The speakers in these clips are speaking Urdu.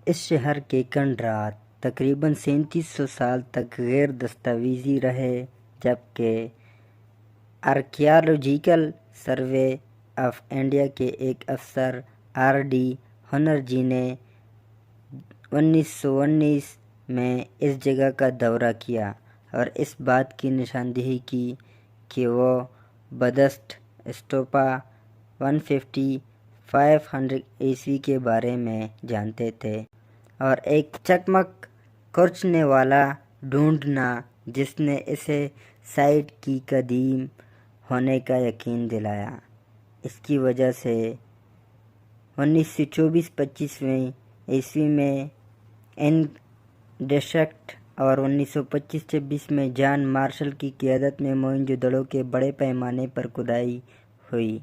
اس شہر کے کنڈرات تقریباً 3700 سال تک غیر دستاویزی رہے، جبکہ آرکیالوجیکل سروے آف انڈیا کے ایک افسر R.D. ہنر جی نے 1919 میں اس جگہ کا دورہ کیا اور اس بات کی نشاندہی کی کہ وہ بدست اسٹوپا 500 عیسوی کے بارے میں جانتے تھے اور ایک چکمک کھرچنے والا ڈھونڈنا جس نے اسے سائٹ کی قدیم ہونے کا یقین دلایا۔ اس کی وجہ سے 1924-25 عیسوی میں ان ڈسٹرکٹ اور 1925-26 میں جان مارشل کی قیادت میں موہنجو دڑو کے بڑے پیمانے پر کھدائی ہوئی۔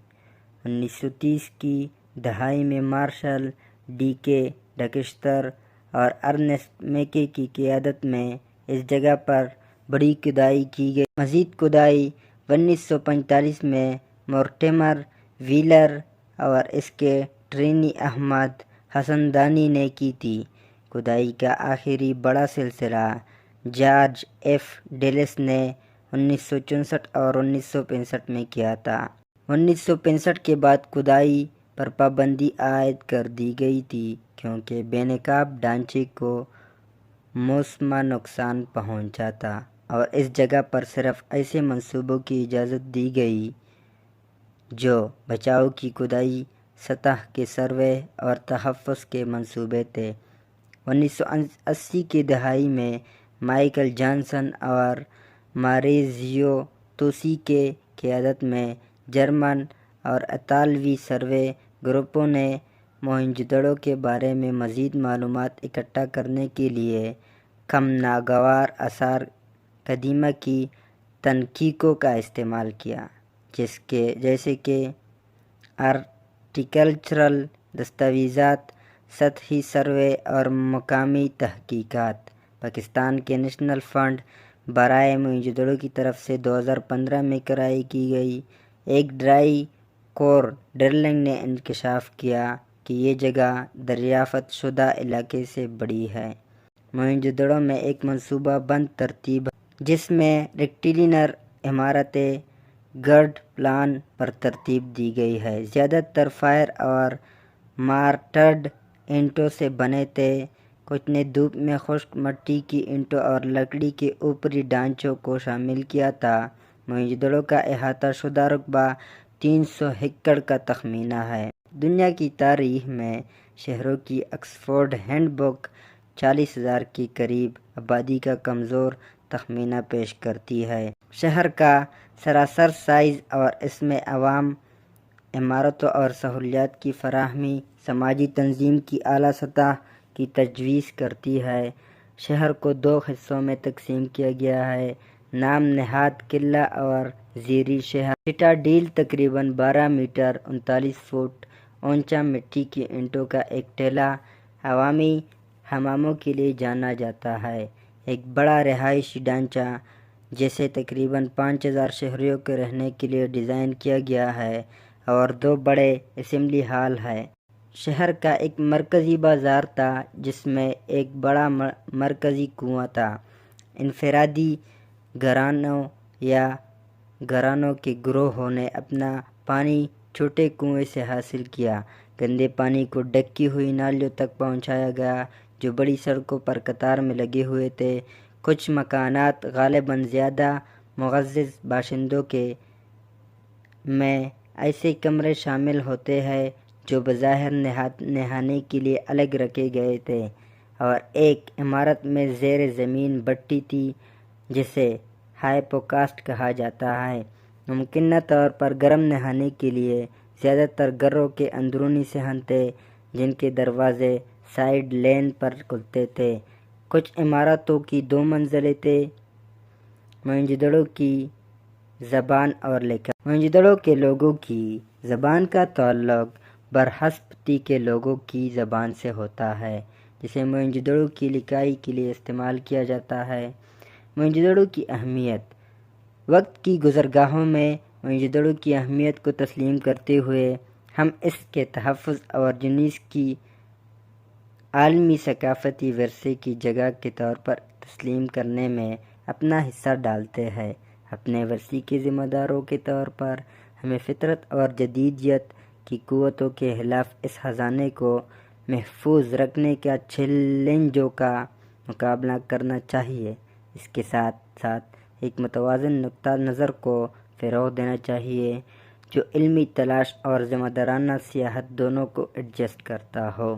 1930 کی دہائی میں مارشل D.K. ڈکسٹر اور ارنسٹ میکے کی قیادت میں اس جگہ پر بڑی کھدائی کی گئی۔ مزید کھدائی 1945 میں مورٹیمر ویلر اور اس کے ٹرینی احمد حسندانی نے کی تھی۔ کھدائی کا آخری بڑا سلسلہ جارج ایف ڈیلس نے 1964 اور 1965 میں کیا تھا۔ 1965 کے بعد کھدائی پر پابندی عائد کر دی گئی تھی کیونکہ بے نقاب ڈھانچے کو موسمہ نقصان پہنچا تھا اور اس جگہ پر صرف ایسے منصوبوں کی اجازت دی گئی جو بچاؤ کی کھدائی، سطح کے سروے اور تحفظ کے منصوبے تھے۔ 1980 کی دہائی میں مائیکل جانسن اور ماریزیو توسی کے قیادت میں جرمن اور اطالوی سروے گروپوں نے موہنجو دڑو کے بارے میں مزید معلومات اکٹھا کرنے کے لیے کم ناگوار آثار قدیمہ کی تحقیقوں کا استعمال کیا، جیسے کہ آرکیٹیکچرل دستاویزات، سطحی سروے اور مقامی تحقیقات۔ پاکستان کے نیشنل فنڈ برائے موہنجو دڑو کی طرف سے 2015 میں کرائے کی گئی ایک ڈرائی کور ڈرلنگ نے انکشاف کیا کہ یہ جگہ دریافت شدہ علاقے سے بڑی ہے۔ موہنجو دڑو میں ایک منصوبہ بند ترتیب ہے جس میں ریکٹیلینر عمارتیں گرڈ پلان پر ترتیب دی گئی ہے۔ زیادہ تر فائر اور مارٹرڈ اینٹوں سے بنے تھے۔ کچھ نے دھوپ میں خشک مٹی کی اینٹوں اور لکڑی کے اوپری ڈھانچوں کو شامل کیا تھا۔ موہنجو دڑو کا احاطہ شدہ رقبہ 300 ایکڑ کا تخمینہ ہے۔ دنیا کی تاریخ میں شہروں کی آکسفورڈ ہینڈ بک 40,000 کے قریب آبادی کا کمزور تخمینہ پیش کرتی ہے۔ شہر کا سراسر سائز اور اس میں عوام عمارتوں اور سہولیات کی فراہمی سماجی تنظیم کی اعلیٰ سطح کی تجویز کرتی ہے۔ شہر کو 2 حصوں میں تقسیم کیا گیا ہے: نام نہاد قلعہ اور زیریں شہر۔ سٹاڈیل تقریباً 12 میٹر 39 فٹ اونچا مٹی کی اینٹوں کا ایک ٹیلہ عوامی حماموں کے لیے جانا جاتا ہے۔ ایک بڑا رہائشی ڈھانچہ جسے تقریباً 5000 شہریوں کے رہنے کے لیے ڈیزائن کیا گیا ہے اور 2 بڑے اسمبلی ہال ہیں۔ شہر کا ایک مرکزی بازار تھا جس میں ایک بڑا مرکزی کنواں تھا۔ انفرادی گھرانوں یا گھرانوں کے گروہوں نے اپنا پانی چھوٹے کنویں سے حاصل کیا۔ گندے پانی کو ڈھکی ہوئی نالیوں تک پہنچایا گیا جو بڑی سڑکوں پر قطار میں لگے ہوئے تھے۔ کچھ مکانات غالباً زیادہ معزز باشندوں کے میں ایسے کمرے شامل ہوتے ہیں جو بظاہر نہانے کے لیے الگ رکھے گئے تھے، اور ایک عمارت میں زیر زمین بھٹی تھی جسے ہائپوکاسٹ کہا جاتا ہے۔ ممکنہ طور پر گرم نہانے کے لیے زیادہ تر گھروں کے اندرونی صحن تھے جن کے دروازے سائیڈ لین پر کھلتے تھے۔ کچھ عمارتوں کی 2 منزلیں تھیں۔ موہنجو دڑو کی زبان اور لکھت۔ موہنجو دڑو کے لوگوں کی زبان کا تعلق برہسپتی کے لوگوں کی زبان سے ہوتا ہے جسے موہنجو دڑو کی لکھائی کے لیے استعمال کیا جاتا ہے۔ موہنجو دڑو کی اہمیت۔ وقت کی گزرگاہوں میں موہنجو دڑو کی اہمیت کو تسلیم کرتے ہوئے ہم اس کے تحفظ اور جنیس کی عالمی ثقافتی ورثے کی جگہ کے طور پر تسلیم کرنے میں اپنا حصہ ڈالتے ہیں۔ اپنے ورثے کے ذمہ داروں کے طور پر ہمیں فطرت اور جدیدیت کی قوتوں کے خلاف اس خزانے کو محفوظ رکھنے کے چیلنجوں کا مقابلہ کرنا چاہیے۔ اس کے ساتھ ساتھ ایک متوازن نقطہ نظر کو فروغ دینا چاہیے جو علمی تلاش اور ذمہ دارانہ سیاحت دونوں کو ایڈجسٹ کرتا ہو۔